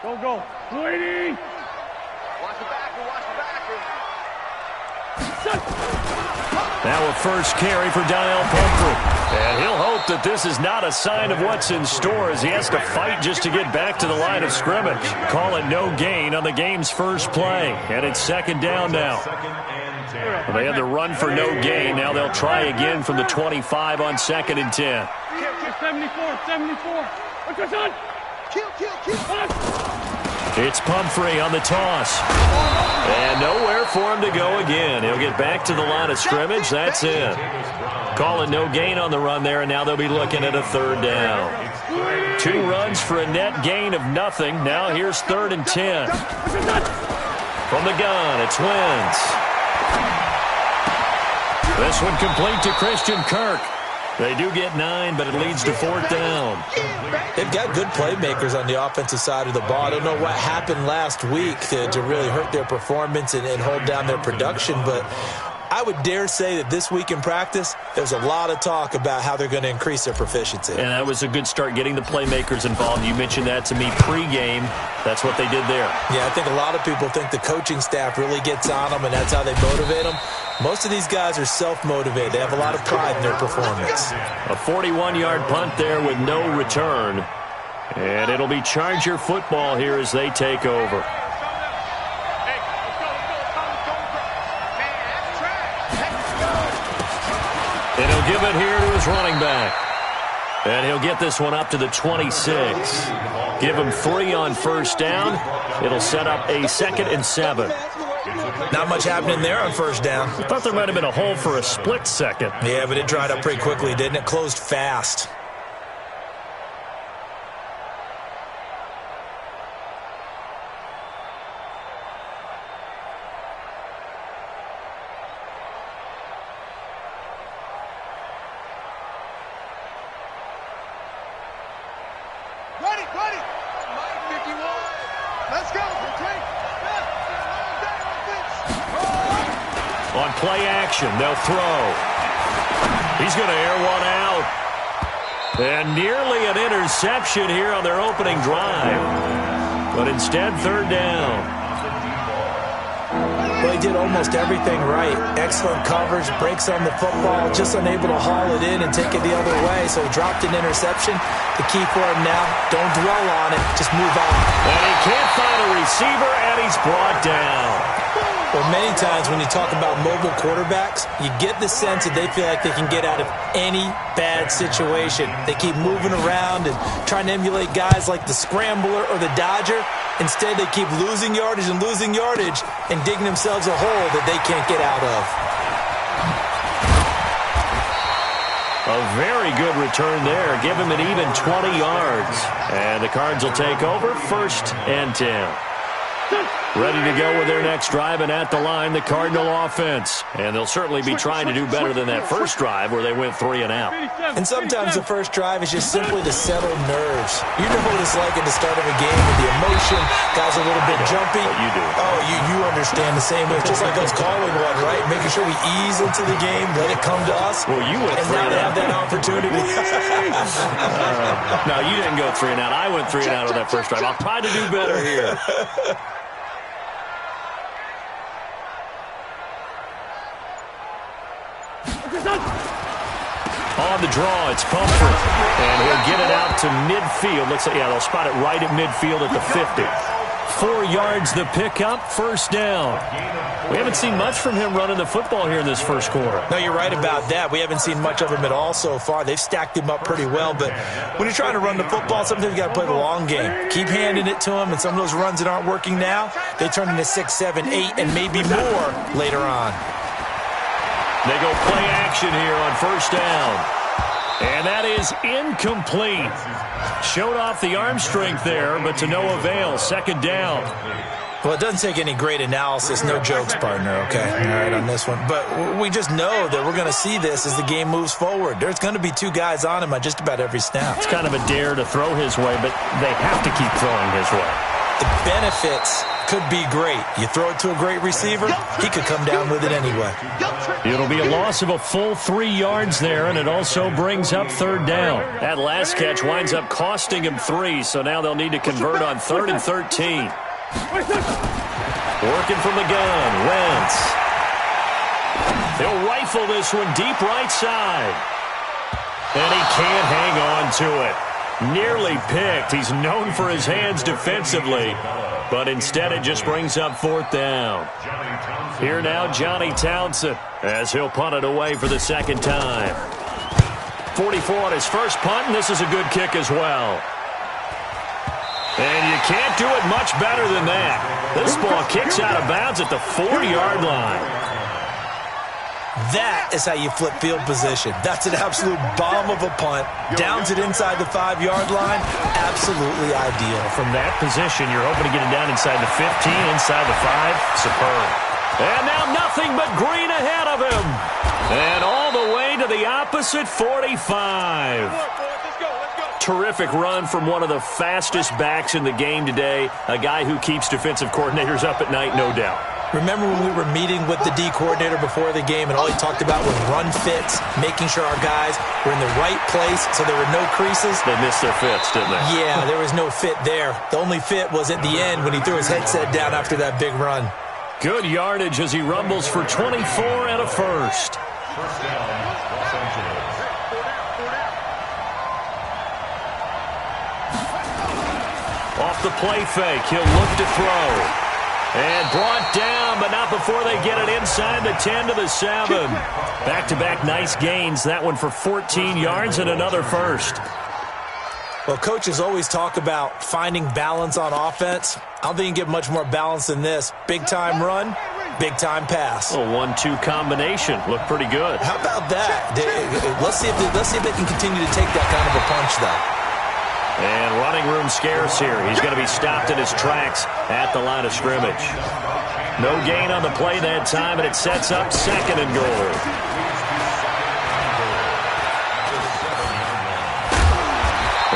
Go. Waiting. Watch the backer. Now a first carry for Donnell Pumphrey. And he'll hope that this is not a sign of what's in store as he has to fight just to get back to the line of scrimmage. Call it no gain on the game's first play. And it's second down now. Well, they had the run for no gain. Now they'll try again from the 25 on 2nd and 10. 74. What's your son? Kill. It's Pumphrey on the toss. And nowhere for him to go again. He'll get back to the line of scrimmage. That's it. Calling no gain on the run there, and now they'll be looking at a third down. 2 runs for a net gain of nothing. Now here's 3rd and 10. From the gun, it's Wentz. This one complete to Christian Kirk. They do get 9, but it leads to 4th down. They've got good playmakers on the offensive side of the ball. I don't know what happened last week to really hurt their performance and hold down their production, but I would dare say that this week in practice, there's a lot of talk about how they're going to increase their proficiency. And that was a good start getting the playmakers involved. You mentioned that to me pregame. That's what they did there. Yeah, I think a lot of people think the coaching staff really gets on them, and that's how they motivate them. Most of these guys are self-motivated. They have a lot of pride in their performance. A 41-yard punt there with no return. And it'll be Charger football here as they take over. And he'll give it here to his running back. And he'll get this one up to the 26. Give him 3 on first down. It'll set up a 2nd and 7. Not much happening there on first down. I thought there might have been a hole for a split second. Yeah, but it dried up pretty quickly, didn't it? Closed fast. Ready. Mike 51. Let's go. On play action, they'll throw. He's going to air one out. And nearly an interception here on their opening drive. But instead, 3rd down. Well, he did almost everything right. Excellent coverage, breaks on the football, just unable to haul it in and take it the other way. So he dropped an interception. The key for him now, don't dwell on it, just move on. And he can't find a receiver, and he's brought down. Well, many times when you talk about mobile quarterbacks, you get the sense that they feel like they can get out of any bad situation. They keep moving around and trying to emulate guys like the Scrambler or the Dodger. Instead, they keep losing yardage and digging themselves a hole that they can't get out of. A very good return there. Give him an even 20 yards. And the Cards will take over 1st and 10. Ready to go with their next drive, and at the line, the Cardinal offense. And they'll certainly be trying to do better than that first drive where they went 3 and out. And sometimes the first drive is just simply to settle nerves. You know what it's like at the start of a game with the emotion, guys a little bit jumpy. You do. Oh, you understand the same way. It's just like us calling one, right? Making sure we ease into the game, let it come to us. Well, you went 3 and out. And now they have that opportunity. No, you didn't go 3 and out. I went 3 and out on that first drive. I'll try to do better here. On the draw, it's Pumphrey. And he'll get it out to midfield. Looks like, yeah, they'll spot it right at midfield at the 50. 4 yards the pickup, 1st down. We haven't seen much from him running the football here in this first quarter. No, you're right about that. We haven't seen much of him at all so far. They've stacked him up pretty well, but when you're trying to run the football, sometimes you got to play the long game. Keep handing it to him, and some of those runs that aren't working now, they turn into 6, 7, 8, and maybe more later on. They go play action here on 1st down. And that is incomplete. Showed off the arm strength there, but to no avail. 2nd down. Well, it doesn't take any great analysis. No jokes, partner, okay? All right, on this one. But we just know that we're going to see this as the game moves forward. There's going to be 2 guys on him on just about every snap. It's kind of a dare to throw his way, but they have to keep throwing his way. the benefits could be great. You throw it to a great receiver, he could come down with it anyway. It'll be a loss of a full 3 yards there, and it also brings up third down. That last catch winds up costing him 3, so now they'll need to convert on 3rd and 13. Working from the gun, Wentz. They'll rifle this one deep right side. And he can't hang on to it. Nearly picked. He's known for his hands defensively, but instead it just brings up 4th down. Here now, Johnny Townsend, as he'll punt it away for the second time. 44 on his first punt, and this is a good kick as well. And you can't do it much better than that. This ball kicks out of bounds at the 4-yard line. That is how you flip field position. That's an absolute bomb of a punt. Downs it inside the 5-yard line. Absolutely ideal. From that position, you're hoping to get it down inside the 15, inside the 5. Superb. And now nothing but green ahead of him. And all the way to the opposite 45. Terrific run from one of the fastest backs in the game today. A guy who keeps defensive coordinators up at night, no doubt. Remember when we were meeting with the D coordinator before the game and all he talked about was run fits, making sure our guys were in the right place so there were no creases? They missed their fits, didn't they? Yeah, there was no fit there. The only fit was at the end when he threw his headset down after that big run. Good yardage as he rumbles for 24 and a first. First down, Los Angeles. Off the play fake, he'll look to throw. And brought down, but not before they get it inside the 10 to the 7. Back-to-back nice gains. That one for 14 yards and another first. Well, coaches always talk about finding balance on offense. I don't think you can get much more balance than this. Big-time run, big-time pass. A 1-2 combination. Looked pretty good. How about that? Let's see if they can continue to take that kind of a punch, though. And running room scarce here. He's going to be stopped in his tracks at the line of scrimmage. No gain on the play that time, and it sets up 2nd and goal.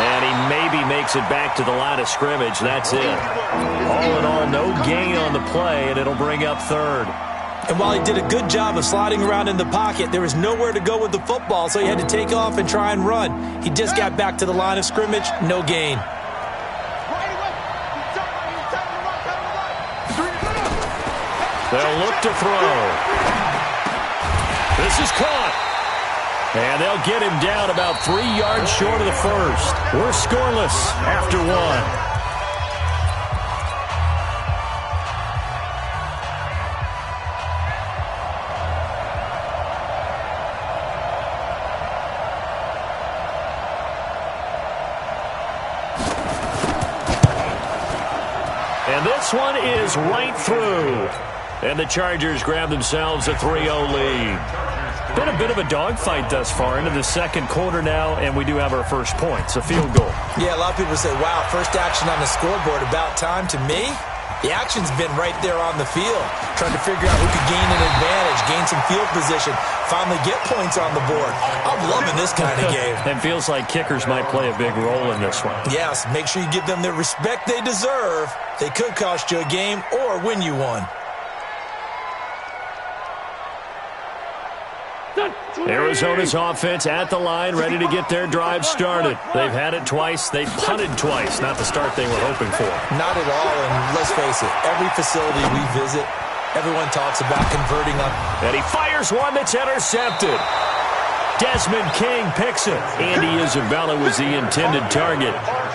And he maybe makes it back to the line of scrimmage. That's it. All in all, no gain on the play, and it'll bring up 3rd. And while he did a good job of sliding around in the pocket, there was nowhere to go with the football, so he had to take off and try and run. He just got back to the line of scrimmage, no gain. They'll look to throw. This is caught. And they'll get him down about 3 yards short of the first. We're scoreless after 1. And this one is right through. And the Chargers grab themselves a 3-0 lead. Been a bit of a dogfight thus far into the second quarter now, and we do have our first points, a field goal. Yeah, a lot of people say, wow, first action on the scoreboard, about time. To me, the action's been right there on the field, trying to figure out who could gain an advantage, gain some field position, finally get points on the board. I'm loving this kind of game. It feels like kickers might play a big role in this one. Yes, make sure you give them the respect they deserve. They could cost you a game or win you one. Arizona's offense at the line, ready to get their drive started. They've had it twice. They've punted twice. Not the start they were hoping for. Not at all, and let's face it, every facility we visit, everyone talks about converting on. And he fires one that's intercepted. Desmond King picks it. Andy Isabella was the intended target.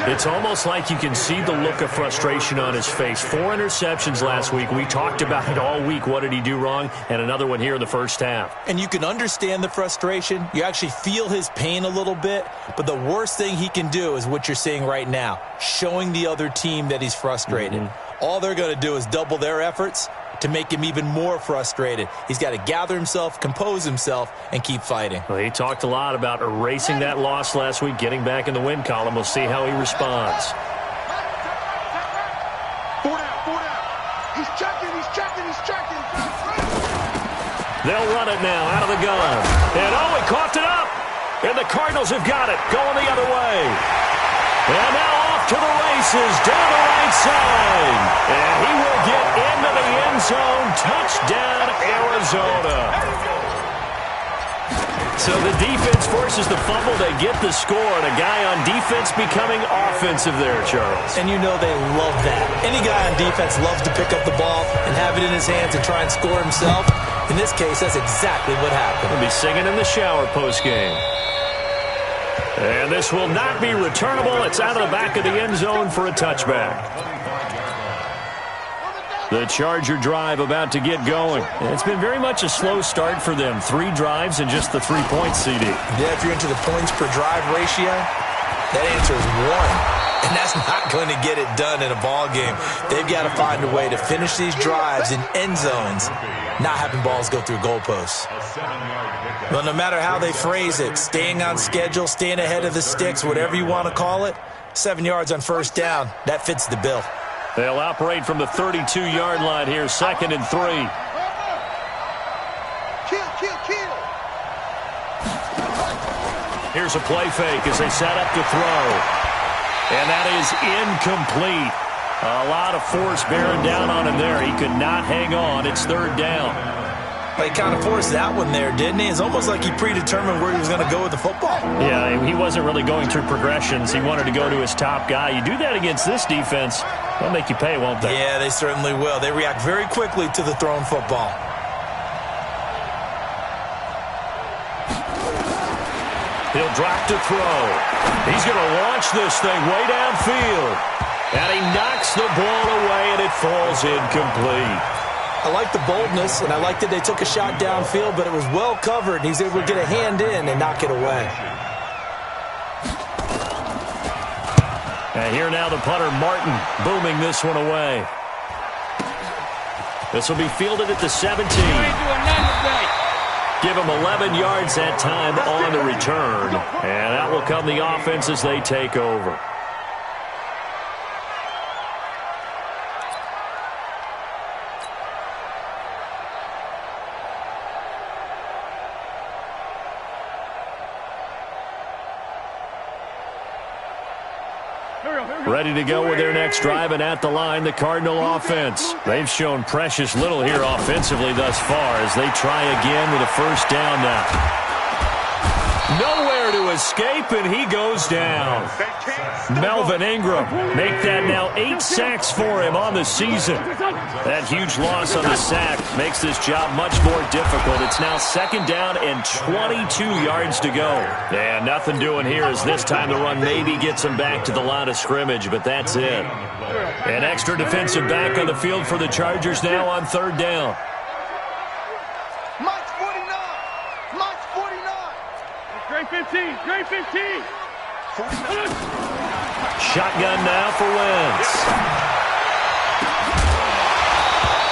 It's almost like you can see the look of frustration on his face. 4 interceptions last week. We talked about it all week. What did he do wrong? And another one here in the first half. And you can understand the frustration. You actually feel his pain a little bit. But the worst thing he can do is what you're seeing right now, showing the other team that he's frustrated. All they're going to do is double their efforts to make him even more frustrated. He's got to gather himself, compose himself, and keep fighting. Well, he talked a lot about erasing that loss last week, getting back in the win column. We'll see how he responds. 4 down. He's checking. They'll run it now out of the gun. And he coughed it up. And the Cardinals have got it, going the other way. And now off to the races, down the right right side. And he will get into the end zone. Touchdown, Arizona. So the defense forces the fumble. They get the score, and a guy on defense becoming offensive there, Charles. And you know they love that. Any guy on defense loves to pick up the ball and have it in his hands and try and score himself. In this case, that's exactly what happened. He'll be singing in the shower postgame. And this will not be returnable. It's out of the back of the end zone for a touchback. The Charger drive about to get going. It's been very much a slow start for them. 3 drives and just the 3 points, CD. Yeah, if you're into the points per drive ratio, that answer is 1. And that's not going to get it done in a ball game. They've got to find a way to finish these drives in end zones, not having balls go through goalposts. Well, no matter how they phrase it, staying on schedule, staying ahead of the sticks, whatever you want to call it, 7 yards on first down, that fits the bill. They'll operate from the 32-yard line here, 2nd and 3. Kill. Here's a play fake as they set up to throw. And that is incomplete. A lot of force bearing down on him there. He could not hang on. It's 3rd down. He kind of forced that one there, didn't he? It's almost like he predetermined where he was going to go with the football. Yeah, he wasn't really going through progressions. He wanted to go to his top guy. You do that against this defense, they'll make you pay, won't they? Yeah, they certainly will. They react very quickly to the thrown football. He'll drop to throw. He's going to launch this thing way downfield. And he knocks the ball away, and it falls incomplete. I like the boldness, and I like that they took a shot downfield, but it was well covered. He's able to get a hand in and knock it away. And here now the punter, Martin, booming this one away. This will be fielded at the 17. Give him 11 yards that time on the return. And that will come the offense as they take over. Ready to go with their next drive, and at the line, the Cardinal offense. They've shown precious little here offensively thus far as they try again with a first down now. Nowhere to escape, and he goes down. Melvin Ingram, make that now 8 sacks for him on the season. That huge loss on the sack makes this job much more difficult. It's now 2nd down and 22 yards to go. And nothing doing here as this time the run maybe gets him back to the line of scrimmage, but that's it. An extra defensive back on the field for the Chargers now on 3rd down. Great 15. Great 15. Shotgun now for Wentz.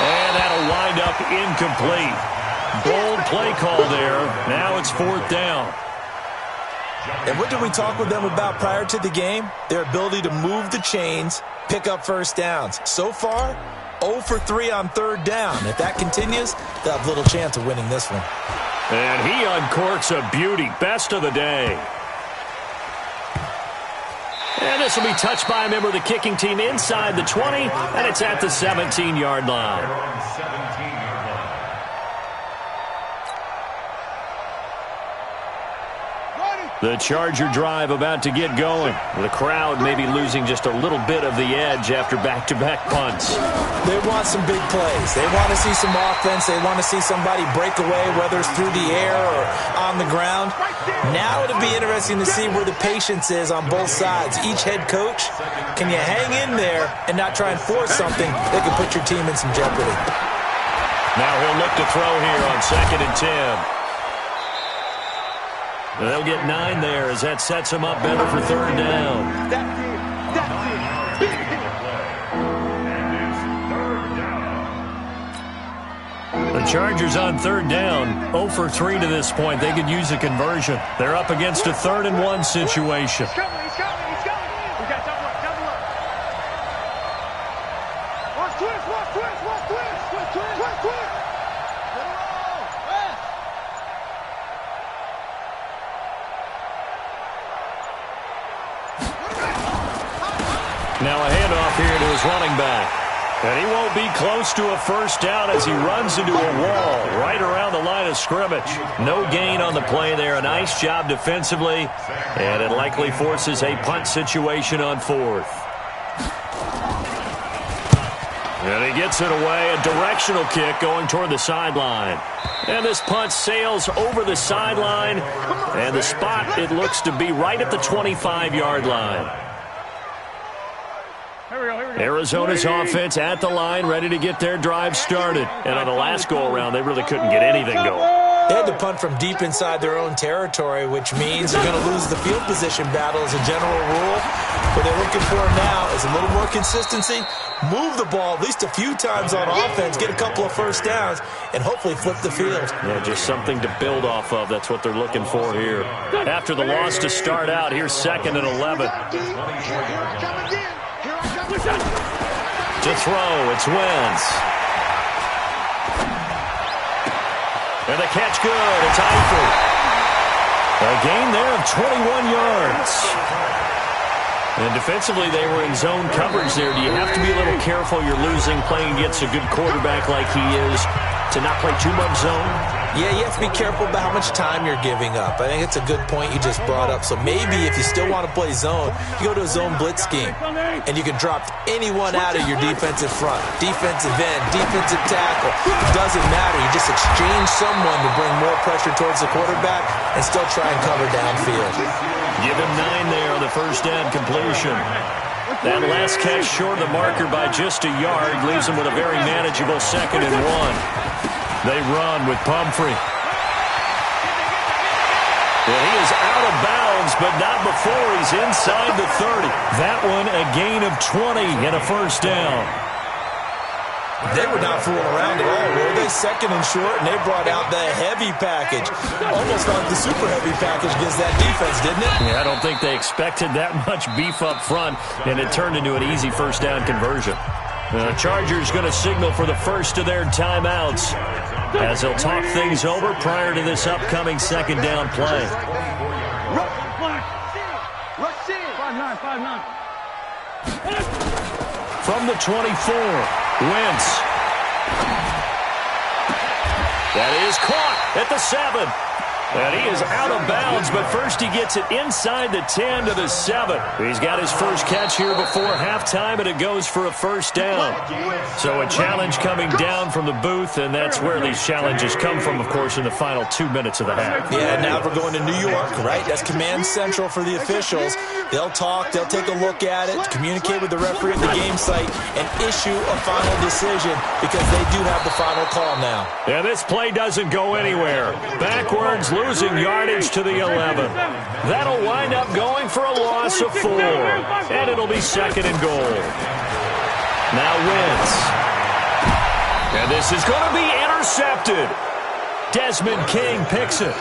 And that'll wind up incomplete. Bold play call there. Now it's 4th down. And what did we talk with them about prior to the game? Their ability to move the chains, pick up first downs. So far, 0 for 3 on 3rd down. If that continues, they'll have little chance of winning this one. And he uncorks a beauty. Best of the day. And this will be touched by a member of the kicking team inside the 20, and it's at the 17-yard line. The Charger drive about to get going. The crowd may be losing just a little bit of the edge after back-to-back punts. They want some big plays. They want to see some offense. They want to see somebody break away, whether it's through the air or on the ground. Now it'll be interesting to see where the patience is on both sides. Each head coach, can you hang in there and not try and force something that can put your team in some jeopardy? Now he'll look to throw here on 2nd and 10. They'll get 9 there as that sets them up better for 3rd down. The Chargers on 3rd down, 0 for 3 to this point. They could use a conversion. They're up against a 3rd and 1 situation. He's coming. We got double up. Watch twist. Now a handoff here to his running back. And he won't be close to a first down as he runs into a wall right around the line of scrimmage. No gain on the play there. A nice job defensively. And it likely forces a punt situation on fourth. And he gets it away. A directional kick going toward the sideline. And this punt sails over the sideline. And the spot, it looks to be right at the 25-yard line. Arizona's offense at the line, ready to get their drive started. And on the last go-around, they really couldn't get anything going. They had to punt from deep inside their own territory, which means they're going to lose the field position battle as a general rule. What they're looking for now is a little more consistency, move the ball at least a few times on offense, get a couple of first downs, and hopefully flip the field. Yeah, just something to build off of. That's what they're looking for here. After the loss to start out, here's 2nd and 11. To throw, it's Wentz. And the catch good, it's Eifert. A gain there of 21 yards. And defensively, they were in zone coverage there. Do you have to be a little careful? You're losing, playing against a good quarterback like he is, to not play too much zone? Yeah, you have to be careful about how much time you're giving up. I think it's a good point you just brought up. So maybe if you still want to play zone, you go to a zone blitz scheme. And you can drop anyone out of your defensive front. Defensive end, defensive tackle. It doesn't matter. You just exchange someone to bring more pressure towards the quarterback and still try and cover downfield. Give him 9 there on the first down completion. That last catch short of the marker by just a yard leaves him with a very manageable 2nd and 1. They run with Pumphrey. Well, he is out of bounds, but not before he's inside the 30. That one a gain of 20 and a first down. They were not fooling around at all, were they? 2nd and short, and they brought out the heavy package. Almost like the super heavy package against that defense, didn't it? Yeah, I don't think they expected that much beef up front, and it turned into an easy first down conversion. The Chargers going to signal for the first of their timeouts as they'll talk things over prior to this upcoming 2nd down play. Rush in. 5-9. From the 24, Wentz. That is caught at the 7. And he is out of bounds, but first he gets it inside the 10 to the 7. He's got his first catch here before halftime, and it goes for a first down. So a challenge coming down from the booth, and that's where these challenges come from, of course, in the final 2 minutes of the half. Yeah, now we're going to New York, right? That's command central for the officials. They'll talk, they'll take a look at it, communicate with the referee at the game site, and issue a final decision because they do have the final call now. And this play doesn't go anywhere. Backwards, losing yardage to the 11. That'll wind up going for a loss of 4. And it'll be 2nd and goal. Now Wentz. And this is going to be intercepted. Desmond King picks it.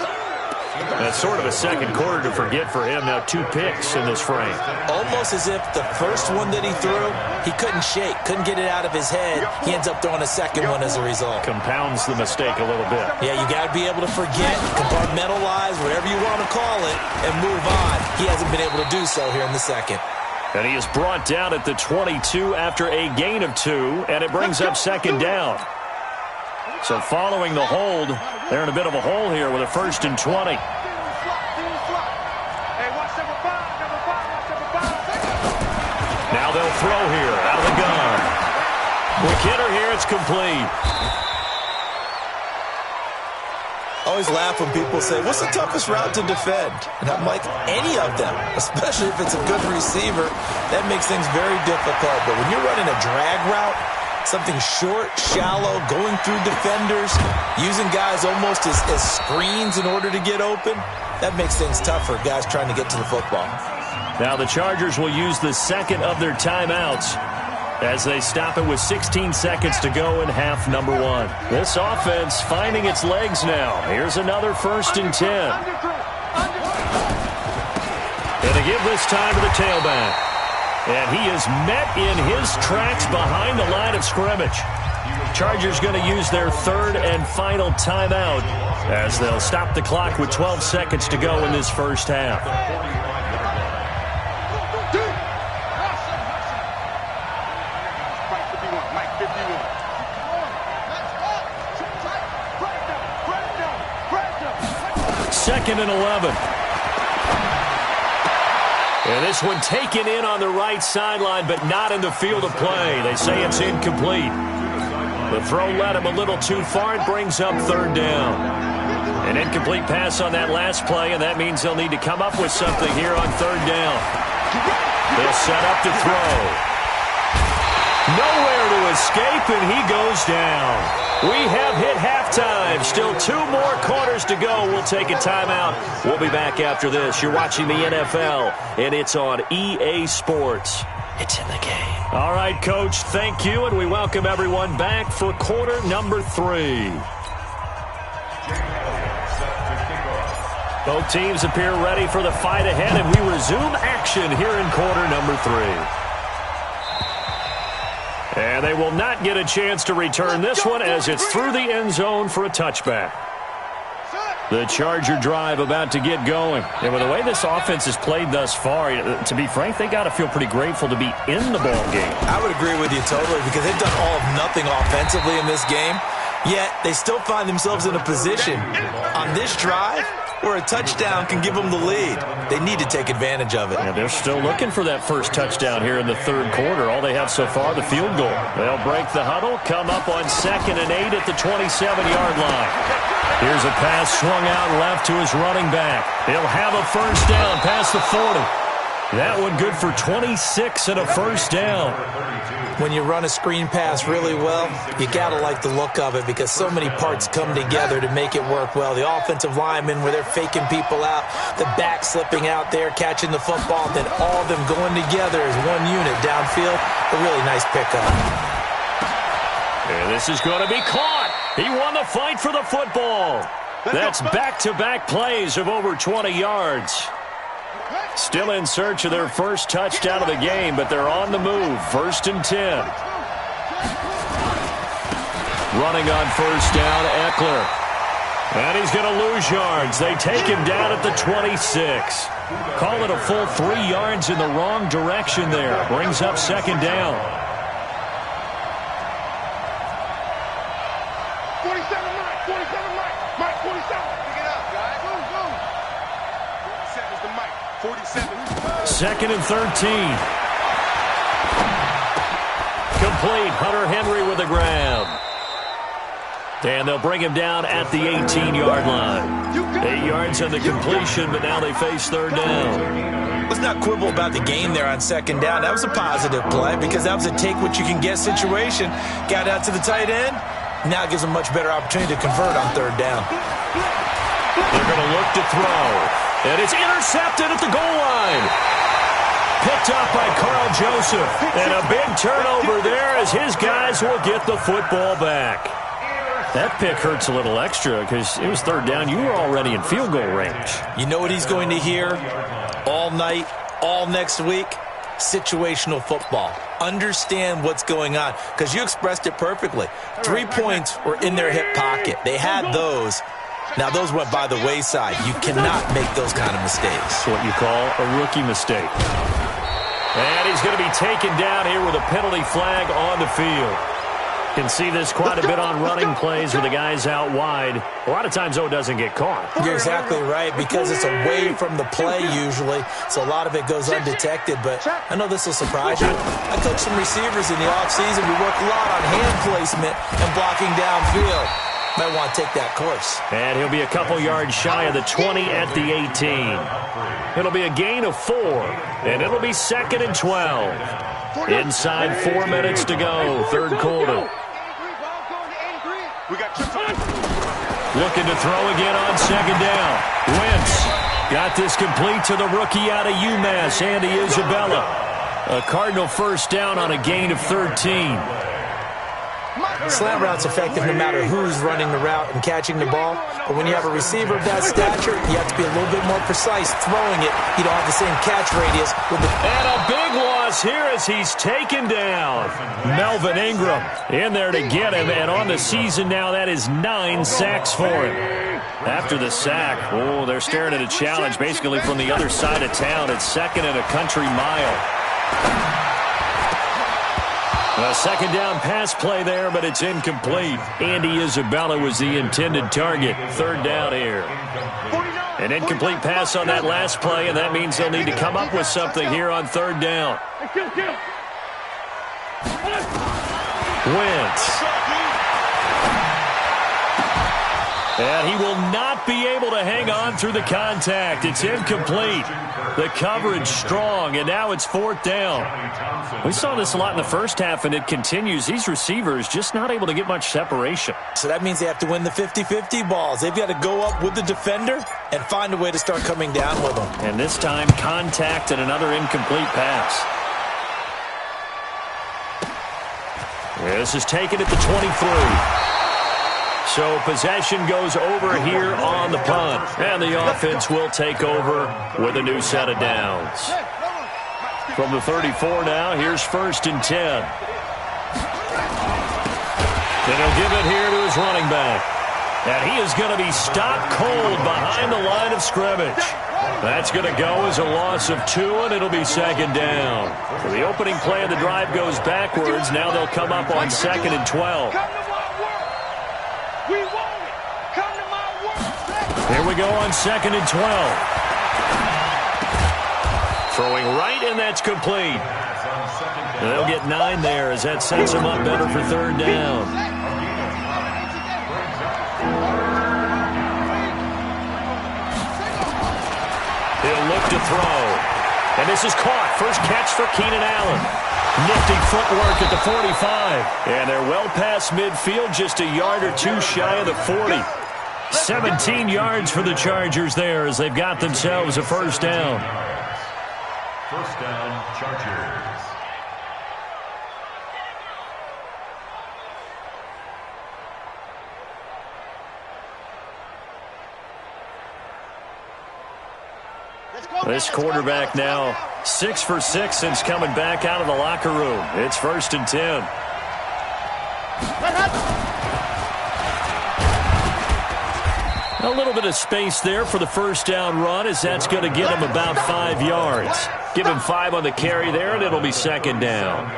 That's sort of a second quarter to forget for him. Now 2 picks in this frame. Almost as if the first one that he threw, he couldn't shake, couldn't get it out of his head. He ends up throwing a second one as a result. Compounds the mistake a little bit. Yeah, you got to be able to forget, compartmentalize, whatever you want to call it, and move on. He hasn't been able to do so here in the second. And he is brought down at the 22 after a gain of 2, and it brings up 2nd down. So following the hold, they're in a bit of a hole here with a 1st and 20. Now they'll throw here out of the gun. Quick hitter here, it's complete. I always laugh when people say, what's the toughest route to defend? And I'm like, any of them, especially if it's a good receiver. That makes things very difficult. But when you're running a drag route, something short, shallow, going through defenders, using guys almost as screens in order to get open, that makes things tough for guys trying to get to the football. Now the Chargers will use the second of their timeouts as they stop it with 16 seconds to go in half number 1. This offense finding its legs now. Here's another 1st and 10. And to give this time to the tailback. And he is met in his tracks behind the line of scrimmage. Chargers going to use their 3rd and final timeout as they'll stop the clock with 12 seconds to go in this first half. 2nd and 11. And this one taken in on the right sideline, but not in the field of play. They say it's incomplete. The throw led him a little too far. It brings up 3rd down. An incomplete pass on that last play, and that means they'll need to come up with something here on 3rd down. They'll set up to throw. Nowhere to escape, and he goes down. We have hit halftime. Still 2 more quarters to go. We'll take a timeout. We'll be back after this. You're watching the NFL, and it's on EA Sports. It's in the game. All right, Coach, thank you, and we welcome everyone back for quarter number 3. Both teams appear ready for the fight ahead, and we resume action here in quarter number 3. And they will not get a chance to return this one as it's through the end zone for a touchback. The Charger drive about to get going. And with the way this offense has played thus far, to be frank, they got to feel pretty grateful to be in the ball game. I would agree with you totally because they've done all of nothing offensively in this game, yet they still find themselves in a position on this drive where a touchdown can give them the lead. They need to take advantage of it. Yeah, they're still looking for that first touchdown here in the 3rd quarter. All they have so far, the field goal. They'll break the huddle, come up on 2nd and 8 at the 27-yard line. Here's a pass swung out left to his running back. He'll have a first down past the 40. That one good for 26 and a first down. When you run a screen pass really well, you got to like the look of it because so many parts come together to make it work well. The offensive linemen where they're faking people out, the back slipping out there, catching the football, then all of them going together as one unit downfield. A really nice pickup. And this is going to be caught. He won the fight for the football. That's back-to-back plays of over 20 yards. Still in search of their first touchdown of the game, but they're on the move. 1st and 10. Running on first down, Eckler. And he's going to lose yards. They take him down at the 26. Call it a full 3 yards in the wrong direction there. Brings up 2nd down. 47, Mike. 47, Mike. Mike, 47. Pick it up, guys. Go, go. 47 is the Mike. 47. 2nd and 13. Complete. Hunter Henry with a grab. And they'll bring him down at the 18-yard line. 8 yards on the completion, but now they face 3rd down. Let's not quibble about the gain there on 2nd down. That was a positive play because that was a take-what-you-can-get situation. Got out to the tight end. Now gives them a much better opportunity to convert on 3rd down. They're going to look to throw. And it's intercepted at the goal line. Picked up by Carl Joseph. And a big turnover there as his guys will get the football back. That pick hurts a little extra because it was 3rd down. You were already in field goal range. You know what he's going to hear all night, all next week? Situational football. Understand what's going on because you expressed it perfectly. 3 points were in their hip pocket. They had those. Now, those went by the wayside. You cannot make those kind of mistakes. That's what you call a rookie mistake. And he's going to be taken down here with a penalty flag on the field. Can see this quite a bit on running plays with the guys out wide. A lot of times, though, it doesn't get caught. You're exactly right because it's away from the play usually, so a lot of it goes undetected. But I know this will surprise you. I coach some receivers in the offseason. We work a lot on hand placement and blocking downfield. Might want to take that course. And he'll be a couple yards shy of the 20 at the 18. It'll be a gain of 4, and it'll be 2nd and 12. Inside 4 minutes to go, 3rd quarter. Looking to throw again on 2nd down. Wentz got this complete to the rookie out of UMass, Andy Isabella. A Cardinal first down on a gain of 13. Slant route's effective no matter who's running the route and catching the ball. But when you have a receiver of that stature, you have to be a little bit more precise throwing it. You don't have the same catch radius. And a big loss here as he's taken down. Melvin Ingram in there to get him. And on the season now, that is 9 sacks for him. After the sack, oh, they're staring at a challenge basically from the other side of town. It's 2nd and a country mile. A 2nd down pass play there, but it's incomplete. Andy Isabella was the intended target. 3rd down here. 49. An incomplete pass on that last play, and that means they'll need to come up with something here on third down. Wentz. And he will not be able to hang on through the contact. It's incomplete. The coverage strong, and now it's fourth down. We saw this a lot in the first half, and it continues. These receivers just not able to get much separation. So that means they have to win the 50-50 balls. They've got to go up with the defender and find a way to start coming down with them. And this time, contact and another incomplete pass. This is taken at the 23. So possession goes over here on the punt. And the offense will take over with a new set of downs. From the 34 now, here's 1st and 10. And he'll give it here to his running back. And he is going to be stopped cold behind the line of scrimmage. That's going to go as a loss of 2, and it'll be 2nd down. So the opening play of the drive goes backwards. Now they'll come up on 2nd and 12. Here we go on 2nd and 12. Throwing right, and that's complete. And they'll get 9 there as that sets them up better for 3rd down. He'll look to throw. And this is caught. First catch for Keenan Allen. Nifty footwork at the 45. And they're well past midfield, just a yard or 2 shy of the 40. 17 yards for the Chargers there as they've got themselves a 1st down. 1st down, Chargers. This quarterback now 6 for 6 since coming back out of the locker room. It's 1st and 10. A little bit of space there for the 1st down run as that's going to get him about 5 yards. Give him 5 on the carry there, and it'll be 2nd down.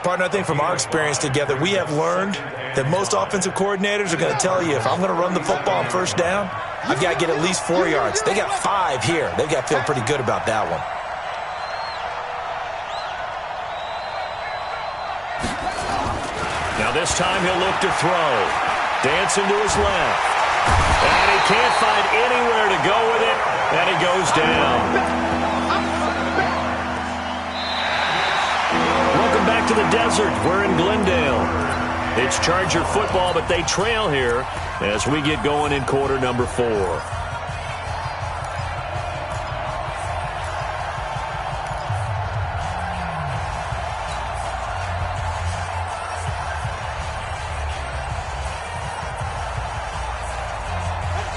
Partner, I think from our experience together, we have learned that most offensive coordinators are going to tell you, if I'm going to run the football on 1st down, I've got to get at least 4 yards. They got 5 here. They've got to feel pretty good about that one. Now this time he'll look to throw. Dancing to his left. And he can't find anywhere to go with it, and he goes down. Welcome back to the desert. We're in Glendale. It's Charger football, but they trail here as we get going in quarter number 4.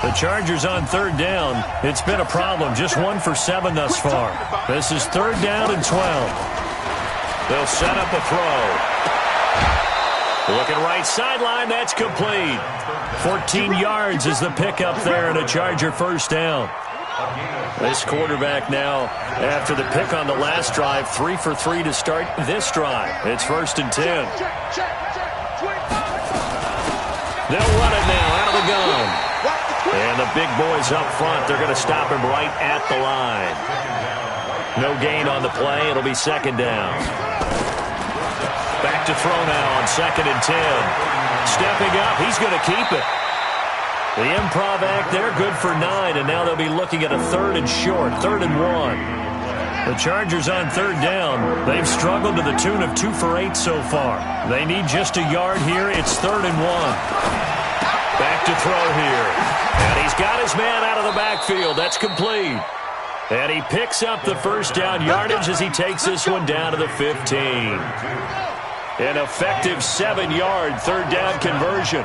The Chargers on 3rd down. It's been a problem. Just 1 for 7 thus far. This is 3rd down and 12. They'll set up a throw. Looking right sideline. That's complete. 14 yards is the pickup there and a Charger 1st down. This quarterback now, after the pick on the last drive, 3 for 3 to start this drive. It's 1st and 10. They'll run it now out of the gun. And the big boys up front, they're going to stop him right at the line. No gain on the play. It'll be 2nd down. Back to throw now on 2nd and 10. Stepping up, he's going to keep it. The improv act there, good for 9, and now they'll be looking at a 3rd and short, 3rd and 1. The Chargers on 3rd down. They've struggled to the tune of 2 for 8 so far. They need just a yard here. It's 3rd and 1. Back to throw here. And he's got his man out of the backfield. That's complete. And he picks up the 1st down yardage as he takes this one down to the 15. An effective 7-yard 3rd down conversion.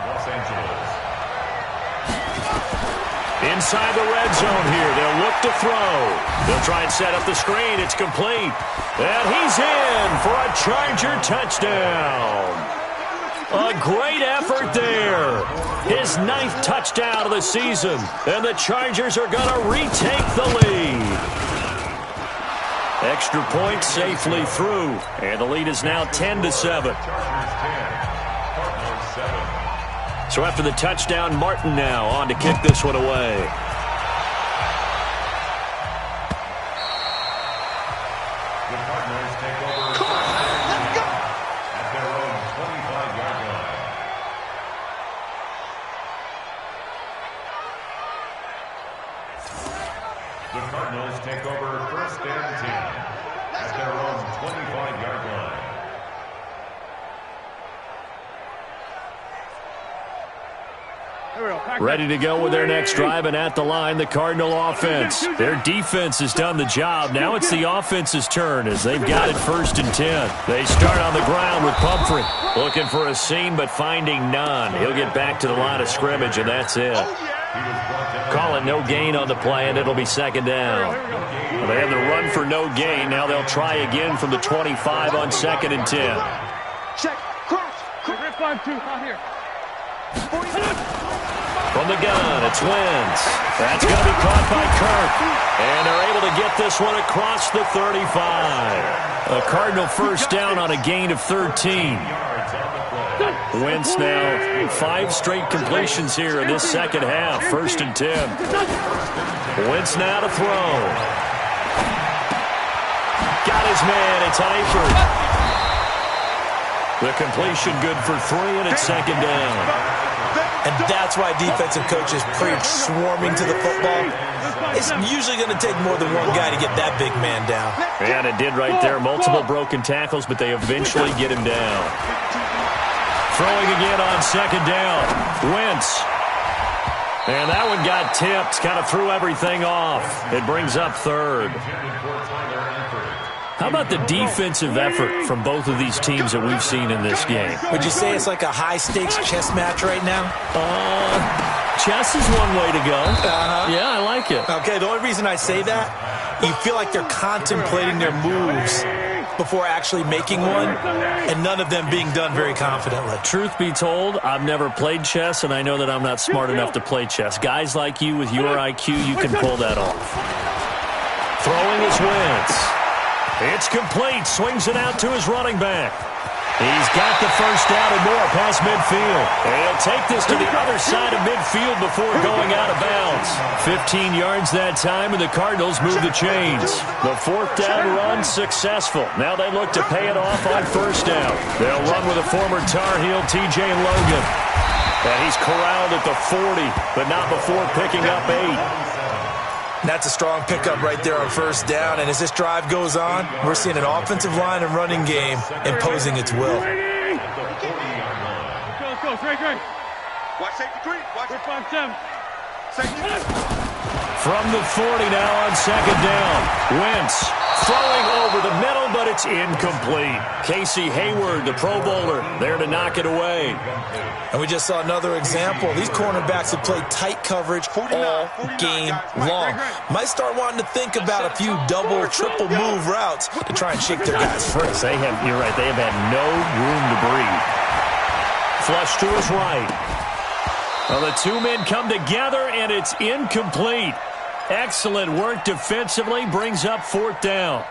Inside the red zone here. They'll look to throw. They'll try and set up the screen. It's complete. And he's in for a Charger touchdown. A great effort there. His 9th touchdown of the season. And the Chargers are going to retake the lead. Extra point safely through. And the lead is now 10-7. So after the touchdown, Martin now on to kick this one away. take over at their own 25-yard line. The Cardinals take over 1st and 10 at their own 25-yard line. Ready to go with their next drive, and at the line, the Cardinal offense. Their defense has done the job. Now it's the offense's turn as they've got it 1st and 10. They start on the ground with Pumphrey. Looking for a seam, but finding none. He'll get back to the line of scrimmage, and that's it. Call it no gain on the play, and it'll be 2nd down. Well, they have the run for no gain. Now they'll try again from the 25 on 2nd and 10. Check. Cross. 5-2. Out here. From the gun, it's Wentz. That's going to be caught by Kirk. And they're able to get this one across the 35. A Cardinal 1st down on a gain of 13. Wentz now 5 straight completions here in this 2nd half. 1st and 10. Wentz now to throw. Got his man. It's Eifert. The completion good for 3, and it's 2nd down. And that's why defensive coaches preach swarming to the football. It's usually going to take more than one guy to get that big man down. And it did right there. Multiple broken tackles, but they eventually get him down. Throwing again on 2nd down. Wentz. And that one got tipped. Kind of threw everything off. It brings up 3rd. How about the defensive effort from both of these teams that we've seen in this game? Would you say it's like a high-stakes chess match right now? Chess is one way to go. Yeah, I like it. Okay, the only reason I say that, you feel like they're contemplating their moves before actually making one, and none of them being done very confidently. Truth be told, I've never played chess, and I know that I'm not smart enough to play chess. Guys like you with your IQ, you can pull that off. Throwing is Wentz. It's complete. Swings it out to his running back. He's got the 1st down and more past midfield. And he'll take this to the other side of midfield before going out of bounds. 15 yards that time, and the Cardinals move the chains. The 4th down run successful. Now they look to pay it off on 1st down. They'll run with a former Tar Heel, T.J. Logan. And he's corralled at the 40, but not before picking up 8. That's a strong pickup right there on 1st down. And as this drive goes on, we're seeing an offensive line and running game imposing its will. Let's go. Straight. Watch safety 3. Watch 5-7. safety. From the 40 now on 2nd down. Wentz throwing over the middle, but it's incomplete. Casey Hayward, the Pro Bowler, there to knock it away. And we just saw another example. These cornerbacks have played tight coverage all game long. Might start wanting to think about a few double, triple move routes to try and shake their guys free. You're right, they have had no room to breathe. Flush to his right. Well, the 2 men come together, and it's incomplete. Excellent work defensively, brings up 4th down.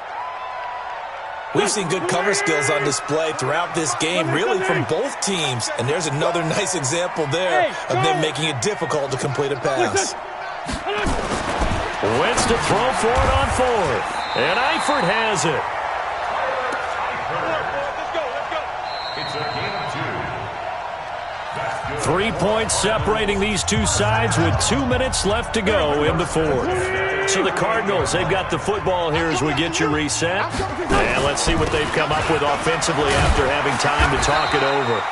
We've seen good cover skills on display throughout this game, really from both teams. And there's another nice example there of them making it difficult to complete a pass. Wentz to throw for it on 4th. And Eifert has it. It's a gain of 2. 3 points separating these two sides with 2 minutes left to go in the 4th. So the Cardinals, they've got the football here as we get you reset. And let's see what they've come up with offensively after having time to talk it over.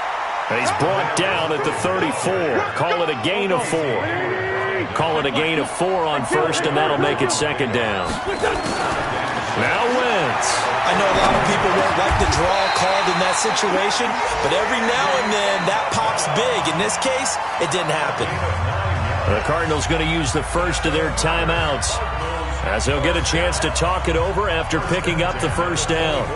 And he's brought down at the 34. Call it a gain of 4. Call it a gain of 4 on 1st, and that'll make it 2nd down. Now Wentz. I know a lot of people won't like the draw called in that situation, but every now and then that pops big. In this case, it didn't happen. The Cardinals going to use the first of their timeouts as they'll get a chance to talk it over after picking up the 1st down.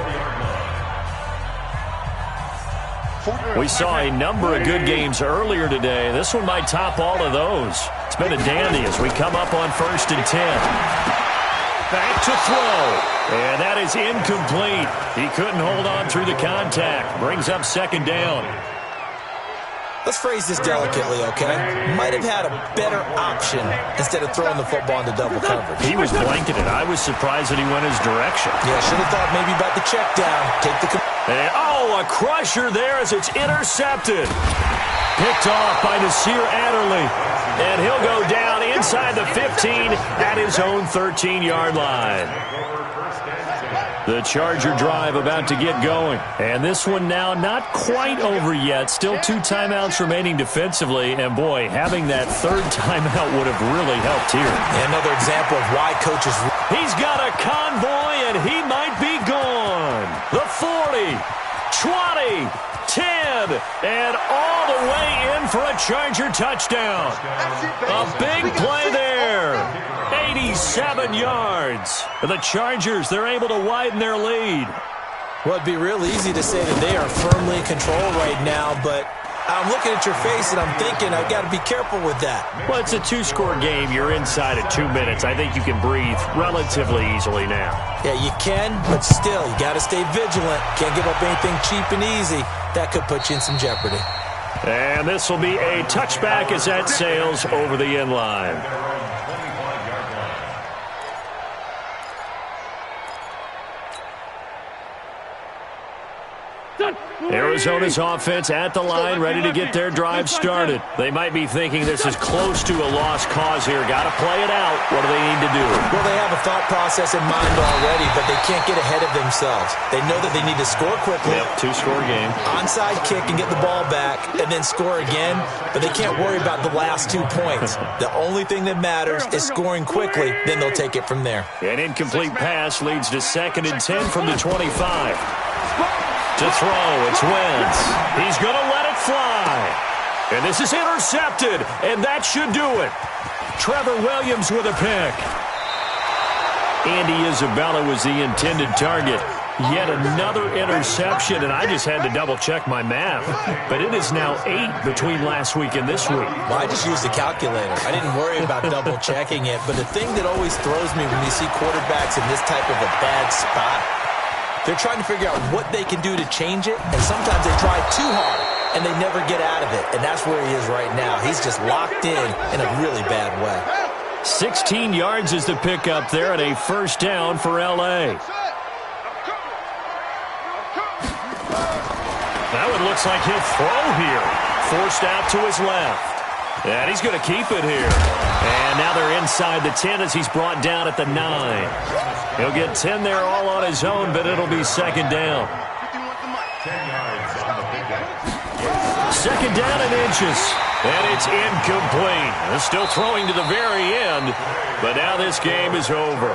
We saw a number of good games earlier today. This one might top all of those. It's been a dandy as we come up on 1st and 10. Back to throw. And that is incomplete. He couldn't hold on through the contact. Brings up 2nd down. Let's phrase this delicately, okay? Might have had a better option instead of throwing the football into double coverage. He was blanketed. I was surprised that he went his direction. Yeah, should have thought maybe about the check down. Take the... And, oh, a crusher there as it's intercepted. Picked off by Nasir Adderley. And he'll go down inside the 15 at his own 13-yard line. The Charger drive about to get going. And this one now not quite over yet. Still 2 timeouts remaining defensively. And, boy, having that third timeout would have really helped here. And another example of why coaches... He's got a convoy, and he might be gone. The 40, 20, 10, and all the way in for a Charger touchdown. A big play there. 87 yards. The Chargers, they're able to widen their lead. Well, it'd be real easy to say that they are firmly in control right now, but I'm looking at your face and I'm thinking I've got to be careful with that. Well, it's a 2-score game. You're inside at 2 minutes. I think you can breathe relatively easily now. Yeah, you can, but still, you got to stay vigilant. Can't give up anything cheap and easy. That could put you in some jeopardy. And this will be a touchback as that sails over the end line. Arizona's offense at the line, ready to get their drive started. They might be thinking this is close to a lost cause here. Got to play it out. What do they need to do? Well, they have a thought process in mind already, but they can't get ahead of themselves. They know that they need to score quickly. Yep, 2-score game. Onside kick and get the ball back, and then score again, but they can't worry about the last 2 points. The only thing that matters is scoring quickly, then they'll take it from there. An incomplete pass leads to 2nd and 10 from the 25. To throw, it's Wentz. He's going to let it fly. And this is intercepted, and that should do it. Trevor Williams with a pick. Andy Isabella was the intended target. Yet another interception, and I just had to double-check my math. But it is now 8 between last week and this week. Well, I just used the calculator. I didn't worry about double-checking it. But the thing that always throws me when you see quarterbacks in this type of a bad spot, they're trying to figure out what they can do to change it, and sometimes they try too hard, and they never get out of it, and that's where he is right now. He's just locked in a really bad way. 16 yards is the pickup there, and a first down for L.A. That one looks like he'll throw here. Forced out to his left. And he's going to keep it here. And now they're inside the 10 as he's brought down at the 9. He'll get 10 there all on his own, but it'll be 2nd down. 2nd down and inches. And it's incomplete. They're still throwing to the very end, but now this game is over.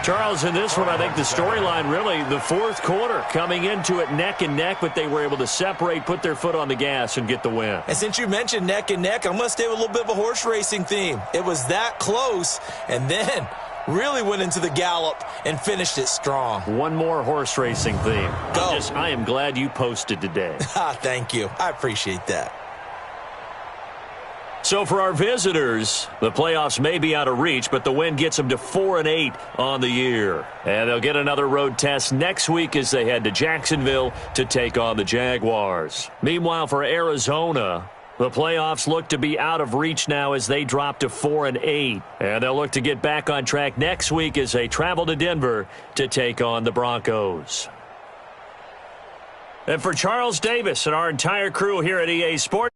Charles, in this one, I think the storyline really, the 4th quarter, coming into it neck and neck, but they were able to separate, put their foot on the gas, and get the win. And since you mentioned neck and neck, I'm going to stay with a little bit of a horse racing theme. It was that close, and then really went into the gallop and finished it strong. One more horse racing theme. Go. I am glad you posted today. Thank you. I appreciate that. So for our visitors, the playoffs may be out of reach, but the win gets them to 4-8 on the year. And they'll get another road test next week as they head to Jacksonville to take on the Jaguars. Meanwhile, for Arizona, the playoffs look to be out of reach now as they drop to 4-8. And they'll look to get back on track next week as they travel to Denver to take on the Broncos. And for Charles Davis and our entire crew here at EA Sports,